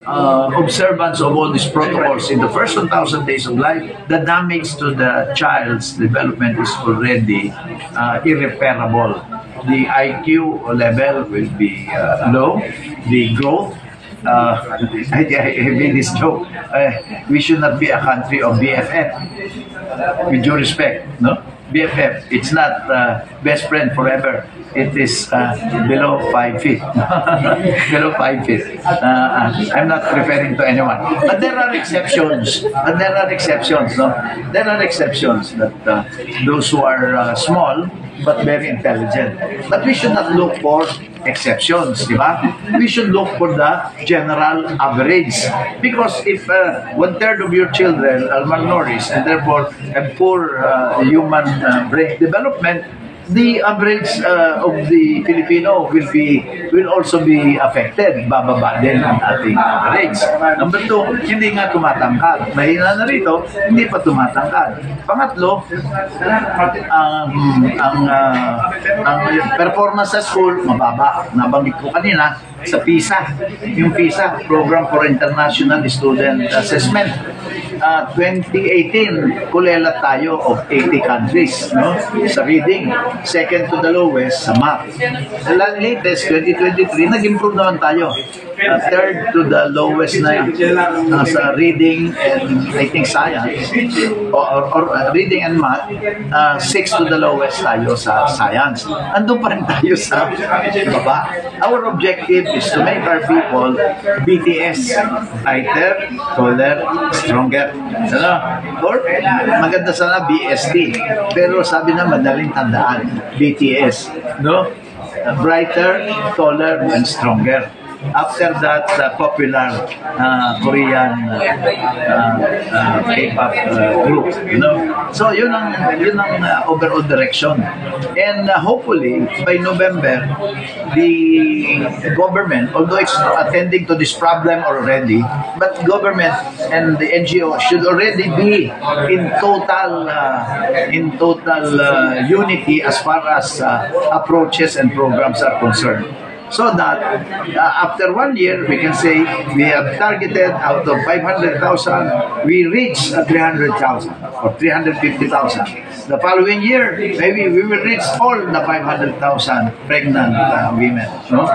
observance of all these protocols in the first 1,000 days of life, the damage to the child's development is already irreparable. The IQ level will be low, the growth. I made this joke. We should not be a country of BFF. With due respect, no? BFF, it's not best friend forever. It is below 5 feet. Below 5 feet. I'm not referring to anyone. But there are exceptions. No? There are exceptions that those who are small but very intelligent. But we should not look for exceptions, di ba? We should look for the general average. Because if 1/3 of your children are malnourished and therefore have poor human brain development, the average of the Filipino will also be affected. Bababa din ang ating average. Number 2, hindi nga tumatangkad. Mahina na rito, hindi pa tumatangkad. Pangatlo, ang performance sa school, mababa. Nabanggit ko kanina, sa PISA. Yung PISA, Program for International Student Assessment. 2018, kulela tayo of 80 countries, no? Sa reading. Second to the lowest sa math. The latest, 2023, nag-improve naman tayo. Third to the lowest na sa reading and I think science or reading and math. Sixth to the lowest tayo sa science. Andun pa rin tayo sa baba. Our objective is to make our people BTS, brighter, taller, stronger. Ano? Or maganda sana BST. Pero sabi na madaling tandaan, BTS, no? Brighter, taller, and stronger. After that, popular Korean K-pop group, you know. So yun ang overall direction. And hopefully by November, the government, although it's attending to this problem already, but government and the NGO should already be in total unity as far as approaches and programs are concerned. So that after 1 year, we can say we have targeted out of 500,000, we reach 300,000 or 350,000. The following year, maybe we will reach all the 500,000 pregnant women. No?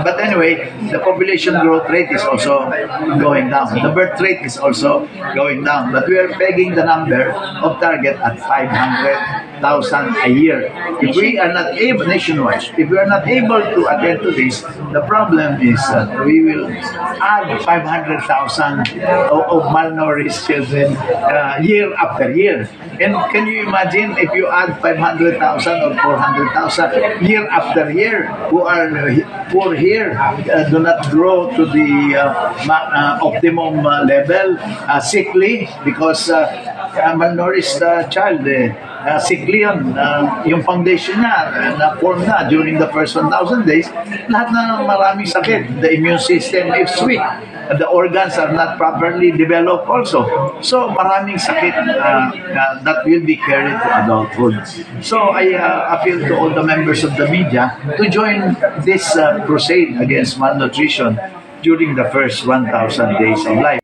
But anyway, the population growth rate is also going down. The birth rate is also going down. But we are pegging the number of target at 500,000 a year. If we are not able, nationwide, if we are not able to attend to this, the problem is that we will add 500,000 of malnourished children year after year. And can you imagine if you add 500,000 or 400,000 year after year who are poor here, do not grow to the optimum level, sickly because malnourished child, sickly yun, yung foundation niya na-form na during the first 1,000 days, lahat na maraming sakit. The immune system is weak. The organs are not properly developed also. So maraming sakit that will be carried to adulthood. So I appeal to all the members of the media to join this crusade against malnutrition during the first 1,000 days of life.